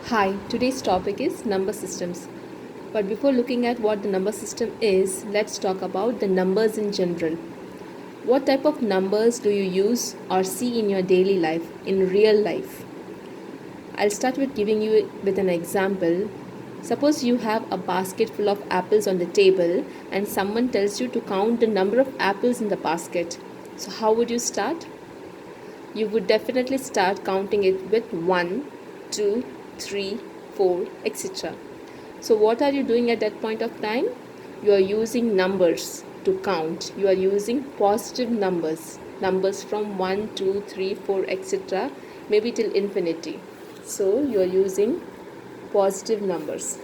Hi, today's topic is number systems. But before looking at what the number system is, let's talk about the numbers in general. What type of numbers do you use or see in your daily life, in real life? I'll start with giving you with an example. Suppose you have a basket full of apples on the table and someone tells you to count the number of apples in the basket. So how would you start? You would definitely start counting it with 1, 2, 3, 4, etc. So, what are you doing at that point of time? You are using numbers to count. You are using positive numbers, numbers from 1, 2, 3, 4, etc., maybe till infinity. So, you are using positive numbers.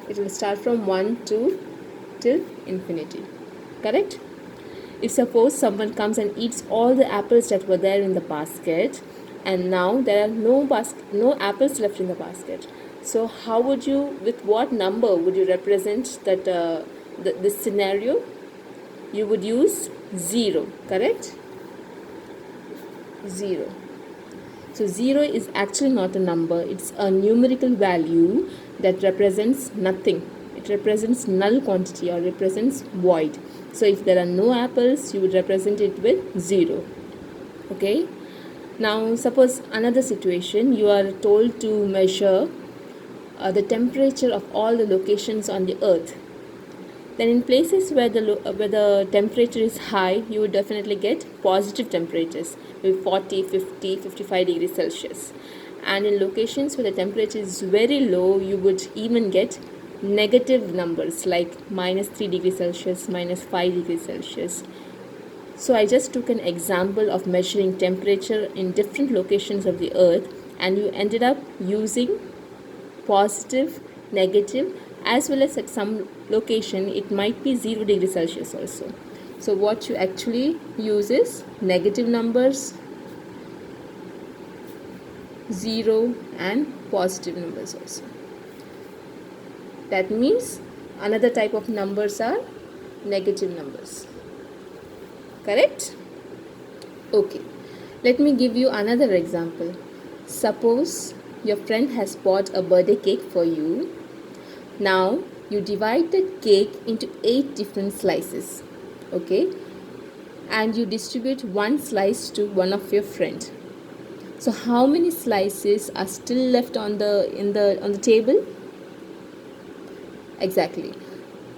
It will start from 1, 2 till infinity. Correct? If suppose someone comes and eats all the apples that were there in the basket, and now there are no apples left in the basket, so how would you, with what number would you represent that this scenario? You would use 0, correct? 0. So 0 is actually not a number, it's a numerical value that represents nothing. It represents null quantity or represents void. So if there are no apples, you would represent it with 0. Okay? Now suppose another situation, you are told to measure the temperature of all the locations on the earth. Then in places where the temperature is high, you would definitely get positive temperatures, maybe 40, 50, 55 degrees Celsius. And in locations where the temperature is very low, you would even get negative numbers like minus 3 degrees Celsius, minus 5 degrees Celsius. So I just took an example of measuring temperature in different locations of the earth, and you ended up using positive, negative, as well as at some location it might be 0 degrees Celsius also. So what you actually use is negative numbers, 0, and positive numbers also. That means another type of numbers are negative numbers. Correct? Okay. Let me give you another example. Suppose your friend has bought a birthday cake for you. Now you divide the cake into 8 different slices. Okay? And you distribute one slice to one of your friends. So how many slices are still left on the table? Exactly.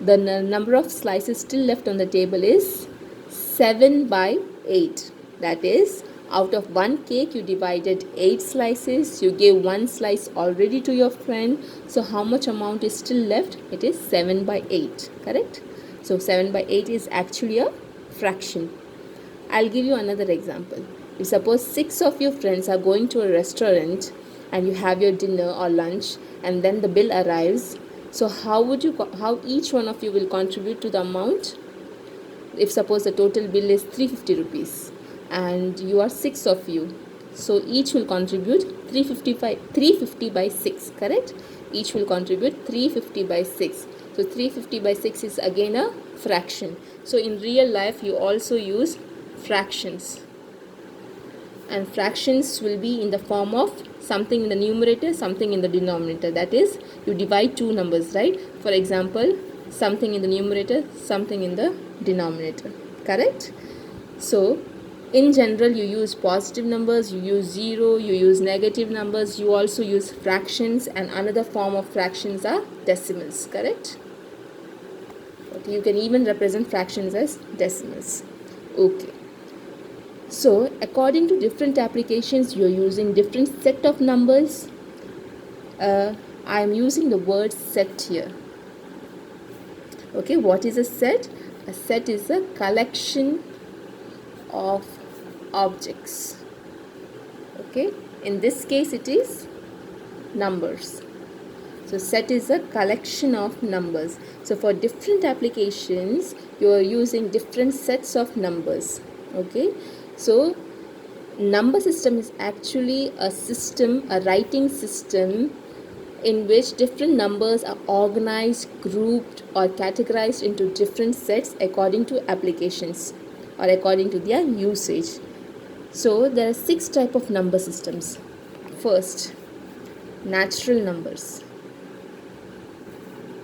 The number of slices still left on the table is 7 by 8. That is, out of one cake you divided 8 slices, you gave one slice already to your friend. So how much amount is still left? It is 7 by 8. Correct? So 7 by 8 is actually a fraction. I'll give you another example. If suppose 6 of your friends are going to a restaurant and you have your dinner or lunch, and then the bill arrives, so how each one of you will contribute to the amount? If suppose the total bill is 350 rupees and you are 6 of you, so each will contribute 350 by 6, correct? Each will contribute 350 by 6. So 350 by 6 is again a fraction. So in real life you also use fractions, and fractions will be in the form of something in the numerator, something in the denominator. That is, you divide two numbers, right? For example, something in the numerator, something in the denominator. Correct? So in general you use positive numbers, you use 0, you use negative numbers, you also use fractions, and another form of fractions are decimals. Correct? Okay, you can even represent fractions as decimals. Okay. So according to different applications, you're using different set of numbers. I am using the word set here. Okay, what is a set? A set is a collection of objects. Okay, in this case it is numbers. So set is a collection of numbers. So for different applications, you are using different sets of numbers. Okay, so number system is actually a system, a writing system in which different numbers are organized, grouped, or categorized into different sets according to applications or according to their usage. So there are 6 type of number systems. First, natural numbers.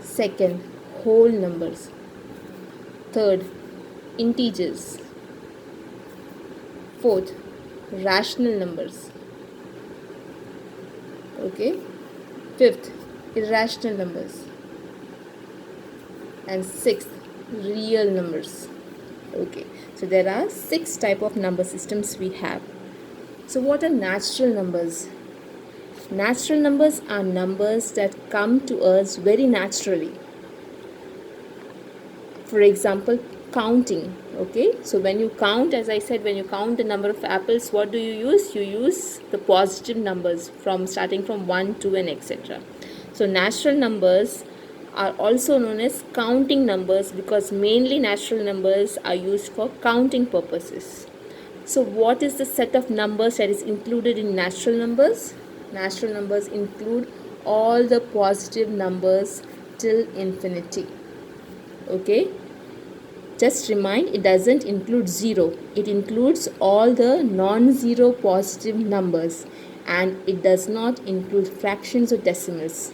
Second, whole numbers. Third, integers. Fourth, rational numbers. Okay. Fifth, irrational numbers. And sixth, real numbers. Okay, so there are 6 type of number systems we have. So what are natural numbers? Natural numbers are numbers that come to us very naturally. For example, counting. Okay, so when you count, as I said, when you count the number of apples, what do you use? You use the positive numbers from starting from 1, 2 and etc. So natural numbers are also known as counting numbers because mainly natural numbers are used for counting purposes. So what is the set of numbers that is included in natural numbers? Natural numbers include all the positive numbers till infinity. Okay, just remind, it doesn't include 0. It includes all the non-zero positive numbers, and it does not include fractions or decimals.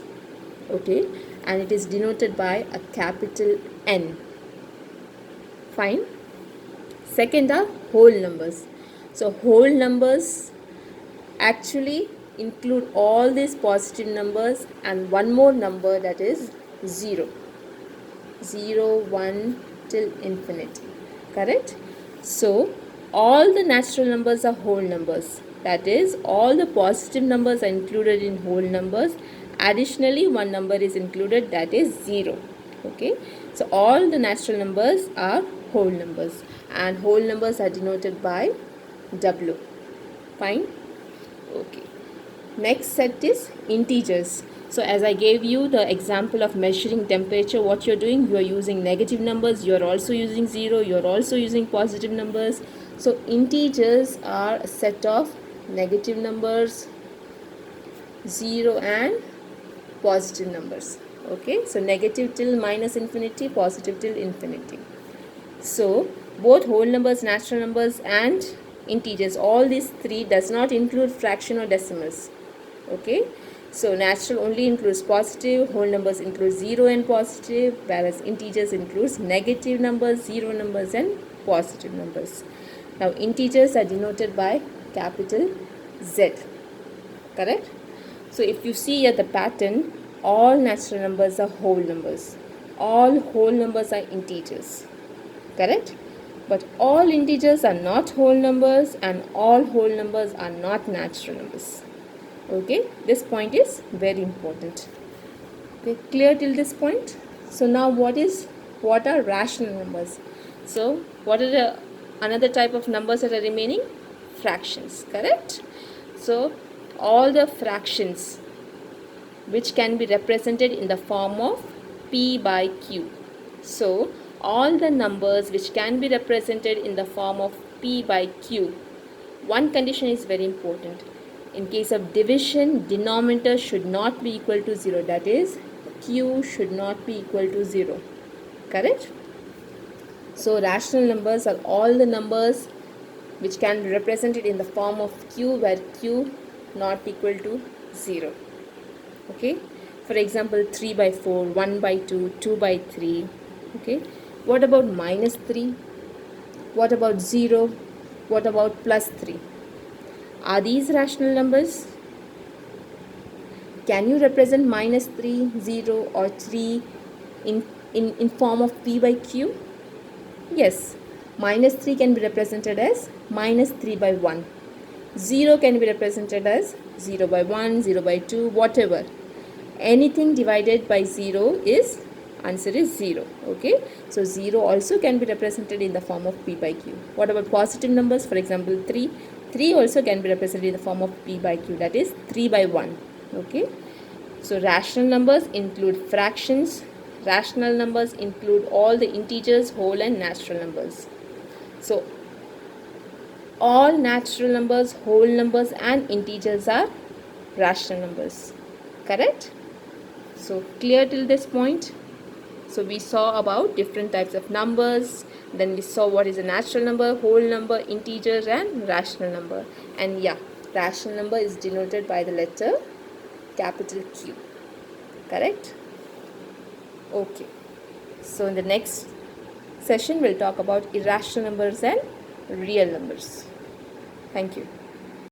Okay, and it is denoted by a capital N. Fine. Second are whole numbers. So whole numbers actually include all these positive numbers and one more number, that is 0. 0, 1 till infinity. Correct? So all the natural numbers are whole numbers. That is, all the positive numbers are included in whole numbers. Additionally, one number is included, that is 0. Okay, so all the natural numbers are whole numbers, and whole numbers are denoted by W. Fine. Okay, next set is integers. So as I gave you the example of measuring temperature, what you're doing, you are using negative numbers, you are also using 0, you are also using positive numbers. So integers are a set of negative numbers, 0 and positive numbers. Okay, so negative till minus infinity, positive till infinity. So both whole numbers, natural numbers and integers, all these three does not include fraction or decimals. Okay, so natural only includes positive, whole numbers include 0 and positive, whereas integers includes negative numbers, 0 numbers and positive numbers. Now integers are denoted by capital Z. Correct? So if you see at the pattern, all natural numbers are whole numbers, all whole numbers are integers. Correct? But all integers are not whole numbers and all whole numbers are not natural numbers. Okay, this point is very important. Okay, clear till this point? So now what are rational numbers? So what are the another type of numbers that are remaining? Fractions. Correct? So all the fractions which can be represented in the form of P by Q. So all the numbers which can be represented in the form of P by Q, one condition is very important. In case of division, denominator should not be equal to 0. That is, Q should not be equal to 0. Correct? So rational numbers are all the numbers which can be represented in the form of Q, where Q not equal to 0. Okay, for example, 3 by 4, 1 by 2, 2 by 3. Okay, what about minus 3? What about 0? What about plus 3? Are these rational numbers? Can you represent minus 3, 0 or 3 in form of P by Q? Yes, minus 3 can be represented as minus 3 by 1. 0 can be represented as 0 by 1, 0 by 2, whatever. Anything divided by 0 is, answer is 0. Okay, so 0 also can be represented in the form of P by Q. What about positive numbers? For example, 3. 3 also can be represented in the form of P by Q, that is 3 by 1. Okay, so rational numbers include fractions. Rational numbers include all the integers, whole and natural numbers. So all natural numbers, whole numbers and integers are rational numbers. Correct? So clear till this point? So we saw about different types of numbers, then we saw what is a natural number, whole number, integers, and rational number. And yeah, rational number is denoted by the letter capital Q. Correct? Okay. So in the next session, we'll talk about irrational numbers and real numbers. Thank you.